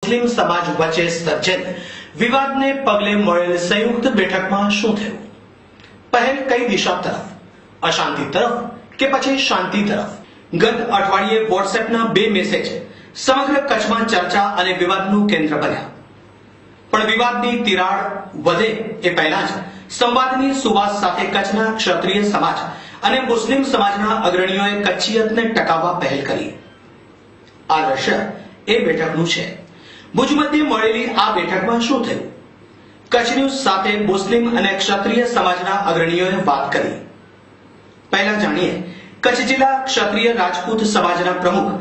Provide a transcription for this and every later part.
મુસ્લિમ સમાજ વચ્ચે સર્જેલ વિવાદને પગલે મળેલ સંયુક્ત બેઠકમાં શું થયું? પહેલ કઈ દિશા તરફ? અશાંતિ તરફ કે પછી શાંતિ તરફ? ગત અઠવાડિયે વોટ્સએપના 2 મેસેજ સમગ્ર કચ્છમાં ચર્ચા અને વિવાદનું કેન્દ્ર બન્યા. પણ વિવાદની તિરાડ વધે એ પહેલા જ સંવાદની સુવાસ સાથે કચ્છના ક્ષત્રિય સમાજ અને મુસ્લિમ સમાજના અગ્રણીઓએ કચ્છિયતને ટકાવવા પહેલ કરી. આ દ્રશ્ય એ બેઠકનું છે. ભુજ મધ્યે મળેલી આ બેઠકમાં શું થયું? કચ્છ ન્યૂઝ સાથે મુસ્લિમ અને ક્ષત્રિય સમાજના અગ્રણીઓએ વાત કરી. પહેલા જાણીએ કચ્છ જિલ્લા ક્ષત્રિય રાજપૂત સમાજના પ્રમુખ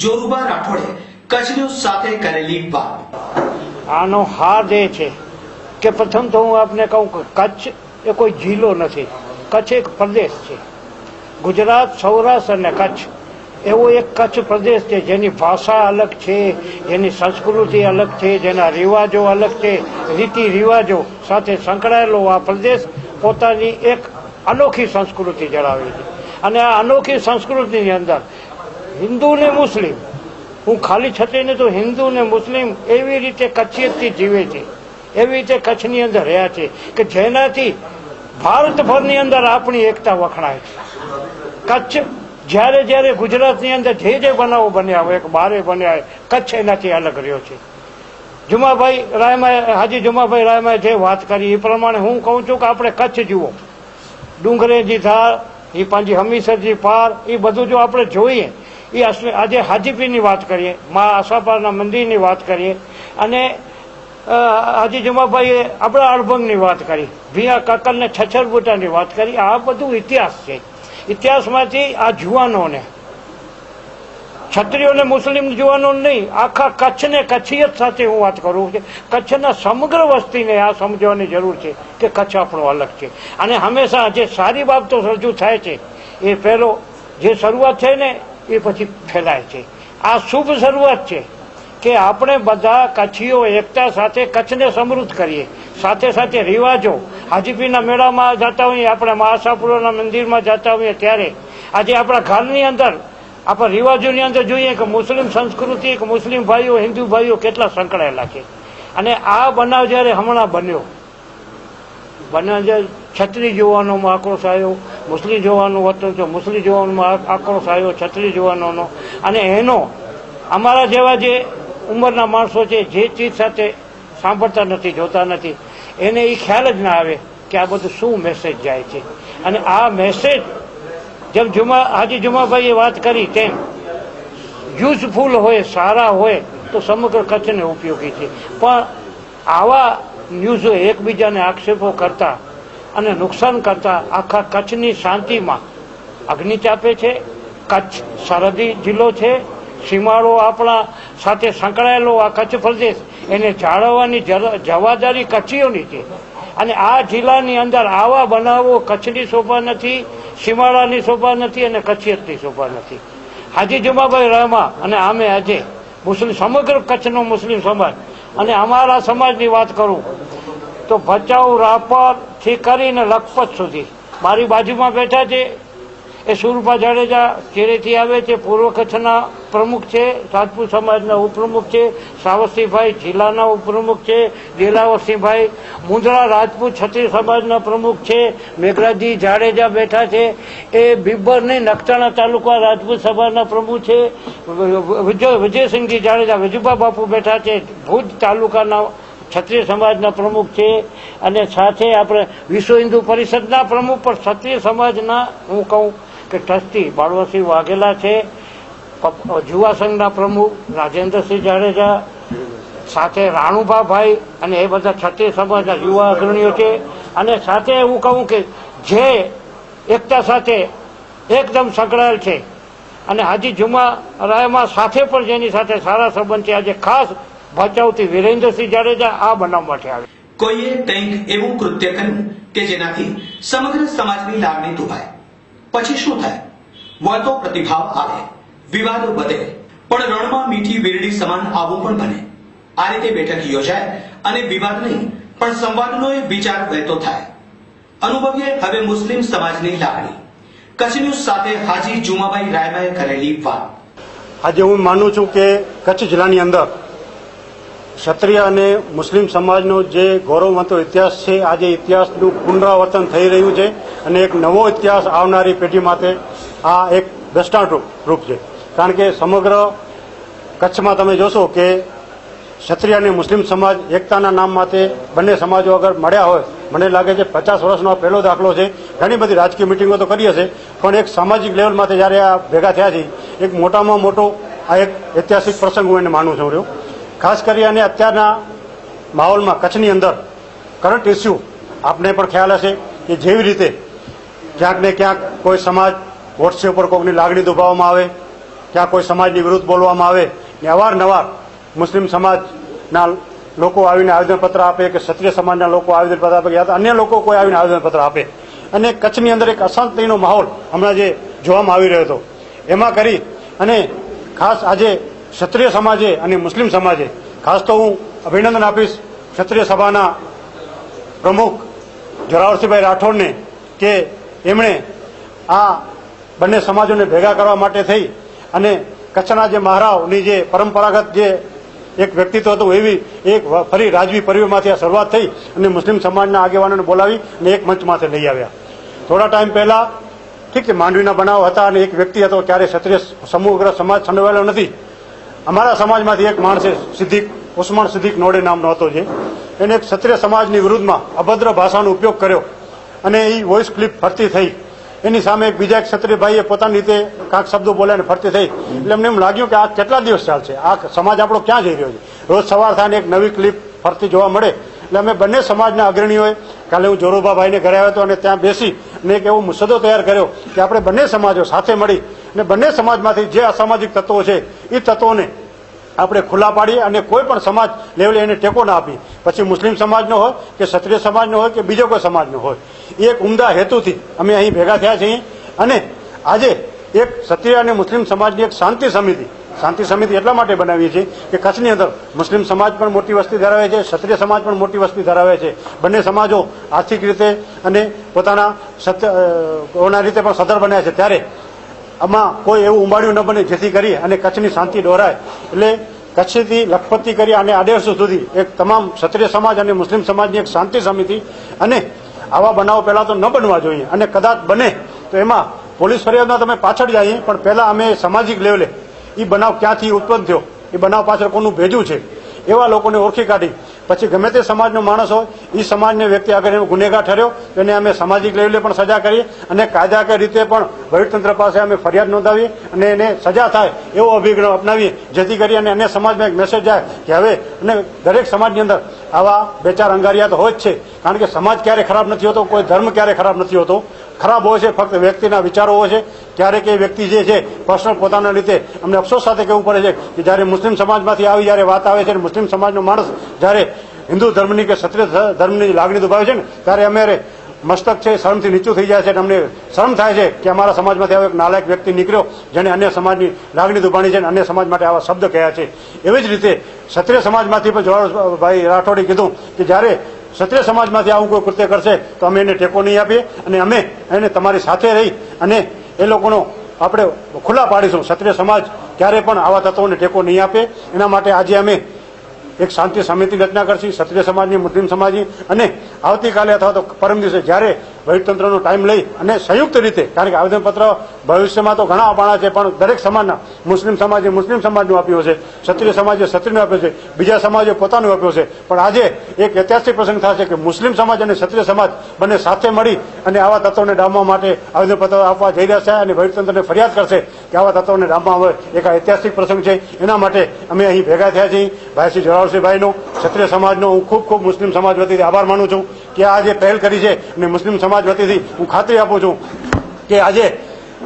જોરુબા રાઠોડે કચ્છ ન્યૂઝ સાથે કરેલી વાત. આનો હાદ એ છે કે પ્રથમ તો હું આપને કહું કે કચ્છ એ કોઈ જિલ્લો નથી. કચ્છ એક પ્રદેશ છે. ગુજરાત, સૌરાષ્ટ્ર અને કચ્છ એવો એક કચ્છ પ્રદેશ છે જેની ભાષા અલગ છે, જેની સંસ્કૃતિ અલગ છે, જેના રિવાજો અલગ છે. રીતિ રિવાજો સાથે સંકળાયેલો આ પ્રદેશ પોતાની એક અનોખી સંસ્કૃતિ ધરાવે છે. અને આ અનોખી સંસ્કૃતિની અંદર હિન્દુ ને મુસ્લિમ, હું ખાલી છતીને તો હિન્દુ ને મુસ્લિમ એવી રીતે કચ્છિયતથી જીવે છે, એવી રીતે કચ્છની અંદર રહ્યા છે કે જેનાથી ભારતભરની અંદર આપણી એકતા વખણાય છે. કચ્છ જ્યારે જ્યારે ગુજરાતની અંદર જે બનાવો બન્યા હોય, એક બારે બન્યા હોય, કચ્છ એનાથી અલગ રહ્યો છે. જુમાભાઈ રાયમાએ, હાજી જુમાભાઈ રાયમાએ જે વાત કરી એ પ્રમાણે હું કહું છું કે આપણે કચ્છ જુઓ, ડુંગરેજી ધાર, એ પાંજી હમીસરજી પાર, એ બધું જો આપણે જોઈએ, એ આજે હાજીપીરની વાત કરીએ, મા આશાપારના મંદિરની વાત કરીએ, અને હાજી જુમાભાઈએ આપણા અડભંગની વાત કરી, ભીયા કાકલને છછરબુટાની વાત કરી. આ બધું ઇતિહાસ છે. ઇતિહાસમાંથી આ જુવાનોને, ક્ષત્રિયોને મુસ્લિમ જુવાનો નહીં, આખા કચ્છને કચ્છિયત સાથે હું વાત કરું છું. કચ્છના સમગ્ર વસ્તીને આ સમજવાની જરૂર છે કે કચ્છ આપણો અલગ છે. અને હંમેશા જે સારી બાબતો રજૂ થાય છે એ પહેલો જે શરૂઆત છે ને એ પછી ફેલાય છે. આ શુભ શરૂઆત છે કે આપણે બધા કચ્છીઓ એકતા સાથે કચ્છને સમૃદ્ધ કરીએ. સાથે સાથે રિવાજો, હાજીપીરના મેળામાં જતા હોઈએ, આપણે મહાસાપુરના મંદિરમાં જતા હોઈએ, ત્યારે આજે આપણા ઘરની અંદર આપણા રિવાજોની અંદર જોઈએ કે મુસ્લિમ સંસ્કૃતિ, કે મુસ્લિમ ભાઈઓ, હિન્દુ ભાઈઓ કેટલા સંકળાયેલા છે. અને આ બનાવ જ્યારે હમણાં બન્યો, છત્રી જવાનોમાં આક્રોશ આવ્યો, મુસ્લિમ જવાનું હતું તો મુસ્લિમ જવાનોમાં આક્રોશ આવ્યો, છત્રી જવાનોનો. અને એનો અમારા જેવા જે ઉંમરના માણસો છે, જે ચીજ સાથે સાંભળતા નથી, જોતા નથી, એને એ ખ્યાલ જ ના આવે કે આ બધું શું મેસેજ જાય છે. અને આ મેસેજ જેમ હાજી જુમાભાઈએ વાત કરી તેમ યુઝફુલ હોય, સારા હોય તો સમગ્ર કચ્છને ઉપયોગી છે. પણ આવા ન્યૂઝો એકબીજાને આક્ષેપો કરતા અને નુકસાન કરતા આખા કચ્છની શાંતિમાં અગ્નિ ચાપે છે. કચ્છ સરહદી જિલ્લો છે, સીમાડો આપણા સાથે સંકળાયેલો આ કચ્છ પ્રદેશ, એને જાળવવાની જવાબદારી કચ્છીઓની છે. અને આ જિલ્લાની અંદર આવા બનાવો કચ્છની શોભા નથી, સીમાડાની શોભા નથી અને કચ્છિયતની શોભા નથી. હાજી જુમાભાઈ રહેમા અને અમે આજે મુસ્લિમ, સમગ્ર કચ્છનો મુસ્લિમ સમાજ અને અમારા સમાજની વાત કરું તો ભચાઉ, રાપરથી કરીને લખપત સુધી મારી બાજુમાં બેઠા છે એ સુરપા જાડેજા ચેરેથી આવે છે, પૂર્વ કચ્છના પ્રમુખ છે, રાજપૂત સમાજના ઉપપ્રમુખ છે, સાવસ્તીભાઈ જિલ્લાના ઉપપ્રમુખ છે, દિલાવરસિંહભાઈ મુંદ્રા રાજપૂત ક્ષત્રિય સમાજના પ્રમુખ છે, મેઘરાજી જાડેજા બેઠા છે, એ બિબ્બરની નખત્રાણા તાલુકા રાજપૂત સભાના પ્રમુખ છે, વિજયસિંહજી જાડેજા વિજુભા બાપુ બેઠા છે, ભુજ તાલુકાના ક્ષત્રિય સમાજના પ્રમુખ છે. અને સાથે આપણે વિશ્વ હિન્દુ પરિષદના પ્રમુખ પણ ક્ષત્રિય સમાજના હું કહું કે ટ્રસ્ટી બાળવસિંહ વાઘેલા છે, યુવા સંઘના પ્રમુખ રાજેન્દ્રસિંહ જાડેજા, સાથે રાણુભાભાઈ, અને એ બધા ક્ષત્રિય સમાજના યુવા અગ્રણીઓ છે. અને સાથે હું કહું કે જે એકતા સાથે એકદમ સંકળાયેલ છે. અને હાજી જુમા રાયમાં સાથે પણ જેની સાથે સારા સંબંધ છે. આજે ખાસ ભચાઉથી વિરેન્દ્રસિંહ જાડેજા આ બનાવ માટે આવે. કોઈએ કંઈક એવું કૃત્ય કર્યું કે જેનાથી સમગ્ર સમાજની લાગણી દુભાય. પછી શું થાય? વળતો પ્રતિભાવ આવે, વિવાદ વધે, પણ રણમાં મીઠી વીરડી સમાન આવું પણ બને. આ રીતે બેઠક યોજાય અને વિવાદ નહીં પણ સંવાદનો વિચાર વહેતો થાય. અનુભવીએ હવે મુસ્લિમ સમાજની લાગણી. કચ્છ ન્યૂઝ સાથે હાજી જુમાભાઈ રાયમાએ કરેલી વાત. આજે હું માનું છું કે કચ્છ જિલ્લાની અંદર ક્ષત્રિય અને મુસ્લિમ સમાજનો જે ગૌરવવંતો ઇતિહાસ છે, આજે ઇતિહાસનું પુનરાવર્તન થઈ રહ્યું છે અને એક નવો ઇતિહાસ આવનારી પેઢી માટે આ એક દ્રષ્ટાંતરૂપ છે. કારણ કે સમગ્ર કચ્છમાં તમે જોશો કે ક્ષત્રિય અને મુસ્લિમ સમાજ એકતાના નામ માટે બંને સમાજો અગર મળ્યા હોય, મને લાગે છે 50 વર્ષનો પહેલો દાખલો છે. ઘણી બધી રાજકીય મિટિંગો તો કરી હશે, પણ એક સામાજિક લેવલમાંથી જ્યારે આ ભેગા થયા છે, એક મોટામાં મોટો આ એક ઐતિહાસિક પ્રસંગ હું એને માનું છું. ખાસ કરી અને અત્યારના માહોલમાં કચ્છની અંદર કરંટ ઇસ્યુ આપને પણ ખ્યાલ હશે કે જેવી રીતે ક્યાંક ને ક્યાંક કોઈ સમાજ વોટ્સએપ પર કોઈની લાગણી દુભાવવામાં આવે, ક્યાંક કોઈ સમાજની વિરુદ્ધ બોલવામાં આવે ને અવારનવાર મુસ્લિમ સમાજના લોકો આવીને આવેદનપત્ર આપે કે ક્ષત્રિય સમાજના લોકો આવેદનપત્ર આપે કે અન્ય લોકો કોઈ આવીને આવેદનપત્ર આપે અને કચ્છની અંદર એક અશાંતિનો માહોલ હમણાં જે જોવામાં આવી રહ્યો હતો, એમાં કરી અને ખાસ આજે ક્ષત્રિય સમાજે અને મુસ્લિમ સમાજે, ખાસ તો હું અભિનંદન આપીશ ક્ષત્રિય સભાના પ્રમુખ જોરાવરસિંહભાઈ રાઠોડને કે એમણે આ બંને સમાજોને ભેગા કરવા માટે થઈ અને કચ્છના જે મહારાવની જે પરંપરાગત જે એક વ્યક્તિત્વ હતું એવી એક ફરી રાજવી પરિવારમાંથી આ શરૂઆત થઈ અને મુસ્લિમ સમાજના આગેવાનોને બોલાવી અને એક મંચમાંથી લઈ આવ્યા. થોડા ટાઈમ પહેલા ઠીક છે માંડવીના બનાવ હતા અને એક વ્યક્તિ હતો, ક્યારે ક્ષત્રિય સમગ્ર સમાજ સંડોવાયેલો નથી. અમારા સમાજમાંથી એક માણસે ઉસ્માન સિદ્દીક નોડે નામનો હતો, જે એને એક ક્ષત્રિય સમાજની વિરુદ્ધમાં અભદ્ર ભાષાનો ઉપયોગ કર્યો અને એ વોઇસ ક્લિપ ફરતી થઈ. એની સામે બીજા એક ક્ષત્રિય ભાઈએ પોતાની રીતે કાંક શબ્દો બોલ્યા ફરતી થઈ. એટલે અમને એમ લાગ્યું કે આ કેટલા દિવસ ચાલશે, આ સમાજ આપણો ક્યાં જઈ રહ્યો છે. રોજ સવાર થાય ને એક નવી ક્લિપ ફરતી જોવા મળે. એટલે અમે બંને સમાજના અગ્રણીઓએ, કાલે હું જોરુભાભાઈને ઘરે આવ્યો હતો અને ત્યાં બેસી અને એક એવો મુસદ્દો તૈયાર કર્યો કે આપણે બંને સમાજો સાથે મળી અને બંને સમાજમાંથી જે અસામાજિક તત્વો છે એ તત્વોને આપણે ખુલ્લા પાડીએ અને કોઈ પણ સમાજ લેવલે એને ટેકો ના આપી, પછી મુસ્લિમ સમાજનો હોય કે ક્ષત્રિય સમાજનો હોય કે બીજો કોઈ સમાજનો હોય. એ એક ઉમદા હેતુથી અમે અહીં ભેગા થયા છીએ અને આજે એક ક્ષત્રિય અને મુસ્લિમ સમાજની એક શાંતિ સમિતિ એટલા માટે બનાવીએ છીએ કે કચ્છની અંદર મુસ્લિમ સમાજ પણ મોટી વસ્તી ધરાવે છે, ક્ષત્રિય સમાજ પણ મોટી વસ્તી ધરાવે છે. બંને સમાજો આર્થિક રીતે અને પોતાના રીતે પણ સદ્ધર બન્યા છે. ત્યારે આમાં કોઈ એવું ઉંબાડિયું ન બને જેથી કરી અને કચ્છની શાંતિ દોહરાય. એટલે કચ્છથી લખપતિ કરી અને આદેશ સુધી એક તમામ ક્ષત્રિય સમાજ અને મુસ્લિમ સમાજની એક શાંતિ સમિતિ અને આવા બનાવો પહેલા તો ન બનવા જોઈએ અને કદાચ બને તો એમાં પોલીસ ફરિયાદમાં તમે પાછળ જઈએ, પણ પહેલા અમે સામાજિક લેવલે એ બનાવ ક્યાંથી ઉત્પન્ન થયો, એ બનાવ પાછળ કોનું ભેજું છે, એવા લોકોને ઓળખી કાઢી પછી ગમે તે સમાજનો માણસ હોય એ સમાજને વ્યક્તિ આગળ એનો ગુનેગાર ઠર્યો એને અમે સામાજિક લેવલે પણ સજા કરીએ અને કાયદાકીય રીતે પણ વહીવટતંત્ર પાસે અમે ફરિયાદ નોંધાવીએ અને એને સજા થાય એવો અભિગમ અપનાવીએ, જેથી કરી અને અન્ય સમાજમાં એક મેસેજ જાય કે હવે અને દરેક સમાજની અંદર આવા બે ચાર અંગારિયા તો હોય જ છે. કારણ કે સમાજ ક્યારે ખરાબ નથી હોતો, કોઈ ધર્મ ક્યારે ખરાબ નથી હોતો. ખરાબ હોય છે ફક્ત વ્યક્તિના વિચારો હોય છે. ક્યારેક એ વ્યક્તિ જે છે પર્સનલ પોતાના રીતે અમને અફસોસ સાથે કહેવું પડે છે કે જ્યારે મુસ્લિમ સમાજમાંથી આવી જ્યારે વાત આવે છે, મુસ્લિમ સમાજનો માણસ જ્યારે હિન્દુ ધર્મની કે ક્ષત્રિય ધર્મની લાગણી દુભાવે છે ને, ત્યારે અમારે મસ્તક છે શરમથી નીચું થઈ જાય છે. અમને શરમ થાય છે કે અમારા સમાજમાંથી આવો એક નાલાયક વ્યક્તિ નીકળ્યો જેને અન્ય સમાજની લાગણી દુભાણી છે અને અન્ય સમાજ માટે આવા શબ્દ કહ્યા છે. એવી જ રીતે ક્ષત્રિય સમાજમાંથી પણ જોરાવરભાઈ રાઠોડે કીધું કે જ્યારે ક્ષત્રિય સમાજમાંથી આવું કોઈ કૃત્ય કરશે તો અમે એને ટેકો નહીં આપીએ અને અમે એને તમારી સાથે રહી અને એ લોકોનો આપણે ખુલ્લા પાડીશું. ક્ષત્રિય સમાજ ક્યારે પણ આવા તત્વોને ટેકો નહીં આપે. એના માટે આજે અમે એક શાંતિ સમિતિની રચના કરશી, ક્ષત્રિય સમાજની, મુસ્લિમ સમાજની, અને આવતીકાલે અથવા તો પરમ દિવસે જ્યારે વહીવટતંત્રનો ટાઈમ લઈ અને સંયુક્ત રીતે, કારણ કે આવેદનપત્ર ભવિષ્યમાં તો ઘણા આપવાના છે, પણ દરેક સમાજના મુસ્લિમ સમાજે મુસ્લિમ સમાજનું આપ્યું છે, ક્ષત્રિય સમાજે ક્ષત્રિયનું આપ્યું છે, બીજા સમાજે પોતાનું આપ્યું છે. પણ આજે એક ઐતિહાસિક પ્રસંગ થશે કે મુસ્લિમ સમાજ અને ક્ષત્રિય સમાજ બંને સાથે મળી અને આવા તત્વોને ડામવા માટે આવેદનપત્ર આપવા જઈ રહ્યા છે અને વહીવટતંત્રને ફરિયાદ કરશે કે આવા તત્વોને ડામવા આવે. એક ઐતિહાસિક પ્રસંગ છે. એના માટે અમે અહીં ભેગા થયા છીએ. ભાઈ શ્રી જોરાવરસિંહભાઈનો, ક્ષત્રિય સમાજનો હું ખૂબ મુસ્લિમ સમાજ વતીથી આભાર માનું છું કે આ જે પહેલ કરી છે અને મુસ્લિમ સમાજ વતીથી હું ખાતરી આપું છું કે આજે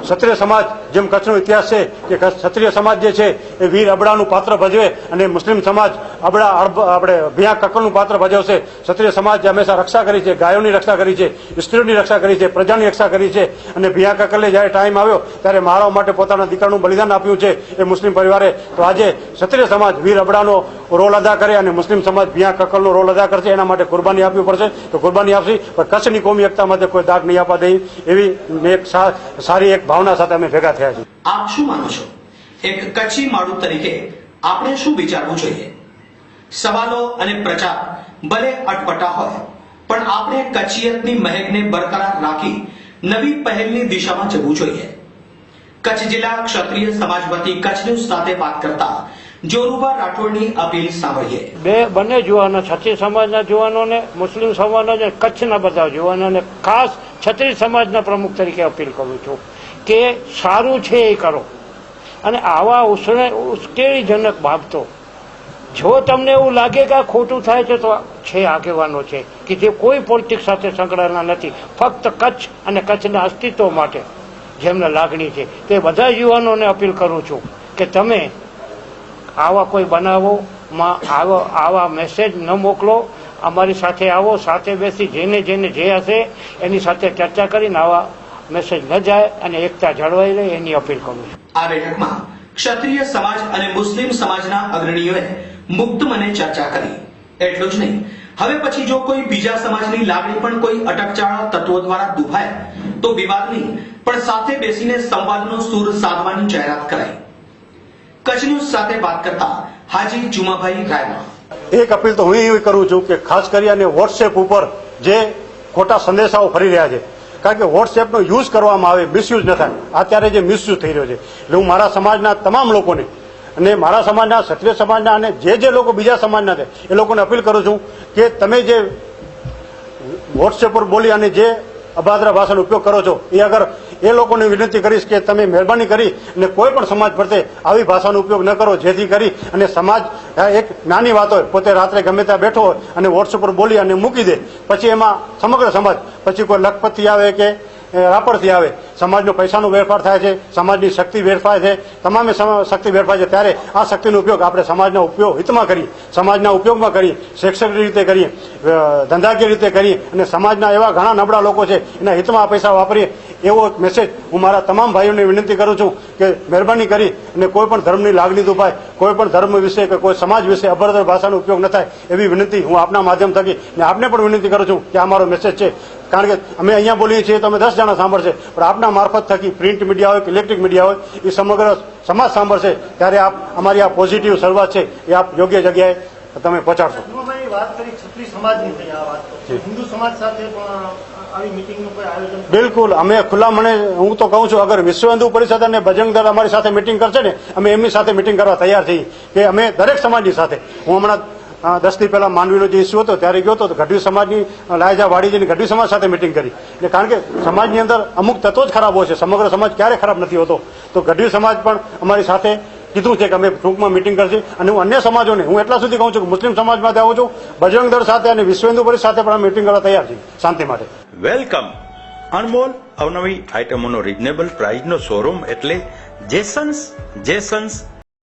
ક્ષત્રિય સમાજ જેમ કચ્છનો ઇતિહાસ છે કે ક્ષત્રિય સમાજ જે છે એ વીર અબડાનું પાત્ર ભજવે અને મુસ્લિમ સમાજ આપણે ભિયા કક્કલનું પાત્ર ભજવશે. ક્ષત્રિય સમાજે હંમેશા રક્ષા કરી છે, ગાયોની રક્ષા કરી છે, સ્ત્રીઓની રક્ષા કરી છે, પ્રજાની રક્ષા કરી છે અને ભિયા કક્કલે જ્યારે ટાઈમ આવ્યો ત્યારે મહારાવ માટે પોતાના દીકરાનું બલિદાન આપ્યું છે એ મુસ્લિમ પરિવારે. તો આજે ક્ષત્રિય સમાજ વીર અબડાનો રોલ અદા કરે અને મુસ્લિમ સમાજ ભિયા કક્કલનો રોલ અદા કરશે. એના માટે કુરબાની આપવી પડશે તો કુરબાની આપશે, પણ કચ્છની કોમી એકતા માટે કોઈ દાગ નહીં આપવા દે એવી એક સારી એક ભાવના સાથે અમે ભેગા થયા છીએ. આપ શું માનો છો, એક કચ્છી માળુ તરીકે આપણે શું વિચારવું જોઈએ? સવાલો અને પ્રચાર ભલે અટપટા હોય પણ આપણે કચ્છિયતની મહેકને બરકરાર રાખી નવી પહેલની દિશામાં જવું જોઈએ. કચ્છ જિલ્લા ક્ષત્રિય સમાજ વતી કચ્છ ન્યૂઝ સાથે વાત કરતા જોરુબા રાઠોડની અપીલ સાંભળીએ. બંને જુવાનો, ક્ષત્રિય સમાજના જુવાનોને, મુસ્લિમ સમાજના, કચ્છના બધા જુવાનોને, ખાસ ક્ષત્રિય સમાજના પ્રમુખ તરીકે અપીલ કરું છું કે સારું છે એ કરો અને આવા ઉશ્કેરણીજનક બાબતો જો તમને એવું લાગે કે આ ખોટું થાય છે તો છે આગેવાનો છે કે જે કોઈ પોલિટિક્સ સાથે સંકળાયેલા નથી, ફક્ત કચ્છ અને કચ્છના અસ્તિત્વ માટે જેમને લાગણી છે તે બધા યુવાનોને અપીલ કરું છું કે તમે આવા કોઈ બનાવોમાં આવા મેસેજ ન મોકલો. અમારી સાથે આવો, સાથે બેસી જેને જે હશે એની સાથે ચર્ચા કરીને આવા મેસેજ ન જાય અને એકતા જળવાઈ રહે એની અપીલ કરું છું. આ બેઠકમાં ક્ષત્રિય સમાજ અને મુસ્લિમ સમાજના અગ્રણીઓએ મુક્ત મને ચર્ચા કરી. એટલું જ નહીં, હવે પછી જો કોઈ બીજા સમાજની લાગણી પણ કોઈ અટકચાળા તત્વો દ્વારા દુભાય તો વિવાદની પણ સાથે બેસીને સંવાદનો સૂર સાધવાની જાહેરાત કરાઈ. કચ્છ ન્યૂઝ સાથે વાત કરતા હાજી જુમાભાઈ રાયમા. એક અપીલ તો હું એવી કરું છું કે ખાસ કરી અને વોટ્સએપ ઉપર જે ખોટા સંદેશાઓ ફરી રહ્યા છે, કારણ કે વોટ્સએપનો યુઝ કરવામાં આવે, મિસયુઝ ન થાય. અત્યારે જે મિસયુઝ થઈ રહ્યો છે એટલે હું મારા સમાજના તમામ લોકોને અને મારા સમાજના, ક્ષત્રિય સમાજના અને જે લોકો બીજા સમાજના છે એ લોકોને અપીલ કરું છું કે તમે જે વોટ્સએપ પર બોલી અને જે અભદ્ર ભાષાનો ઉપયોગ કરો છો એ અગર એ લોકોને વિનંતી કરીશ કે તમે મહેરબાની કરી અને કોઈ પણ સમાજ પ્રત્યે આવી ભાષાનો ઉપયોગ ન કરો, જેથી કરી અને સમાજ એક નાની વાત હોય, પોતે રાત્રે ગમે ત્યાં બેઠો હોય અને વોટ્સએપ પર બોલી અને મૂકી દે, પછી એમાં સમગ્ર સમાજ પછી કોઈ લખપતથી આવે કે રાપરથી આવે, સમાજનો પૈસાનો વેરફાર થાય છે, સમાજની શક્તિ વેરફાય છે, તમામે શક્તિ વેરફાય છે. ત્યારે આ શક્તિનો ઉપયોગ આપણે સમાજના હિતમાં કરીએ, સમાજના ઉપયોગમાં કરીએ, શૈક્ષણિક રીતે કરીએ, ધંધાકીય રીતે કરીએ અને સમાજના એવા ઘણા નબળા લોકો છે એના હિતમાં આ પૈસા વાપરીએ. એવો એક મેસેજ હું મારા તમામ ભાઈઓને વિનંતી કરું છું કે મહેરબાની કરી અને કોઈ પણ ધર્મની લાગણી દુભાય, કોઈ પણ ધર્મ વિશે કે કોઈ સમાજ વિશે અભદ્ર ભાષાનો ઉપયોગ ન થાય એવી વિનંતી હું આપના માધ્યમ થકી ને આપને પણ વિનંતી કરું છું કે આ મારો મેસેજ છે. કારણ કે અમે અહીંયા બોલીએ છીએ તો અમે 10 જણા સાંભળશે, પણ આપના મારફત થકી પ્રિન્ટ મીડિયા હોય કે ઇલેક્ટ્રિક મીડિયા હોય એ સમગ્ર સમાજ સાંભળશે, ત્યારે આપ અમારી આ પોઝિટિવ શરૂઆત છે એ આપ યોગ્ય જગ્યાએ તમે પહોંચાડશો. વાત કરી ક્ષત્રિય સમાજની થઈ આ વાત, હિન્દુ સમાજ સાથે પણ આવી મીટિંગનું કોઈ આયોજન? બિલકુલ, અમે ખુલ્લા મને હું તો કહું છું, અગર વિશ્વ હિન્દુ પરિષદ અને બજરંગ દળ અમારી સાથે મિટિંગ કરશે ને, અમે એમની સાથે મિટિંગ કરવા તૈયાર છીએ કે અમે દરેક સમાજની સાથે. હું હમણાં 10 દી પહેલા માંડવીનો જે ઇસ્યુ હતો ત્યારે ગયો હતો તો ગઢવી સમાજની લાયજા વાડીજીની ગઢવી સમાજ સાથે મિટિંગ કરી. એટલે કારણ કે સમાજની અંદર અમુક તત્વો જ ખરાબ હોય છે, સમગ્ર સમાજ ક્યારે ખરાબ નથી હોતો. તો ગઢવી સમાજ પણ અમારી સાથે કીધું છે કે અમે ટૂંકમાં મિટિંગ કરશે. અને હું અન્ય સમાજોને હું એટલા સુધી કહું છું કે મુસ્લિમ સમાજમાંથી આવું છું, બજરંગ દળ સાથે અને વિશ્વ હિન્દુ પરિષદ સાથે પણ મિટિંગ કરવા તૈયાર છીએ શાંતિ માટે. વેલકમ. અનમોલ અવનવી આઇટમોનો રિઝનેબલ પ્રાઇસનો શોરૂમ એટલે જેસન્સ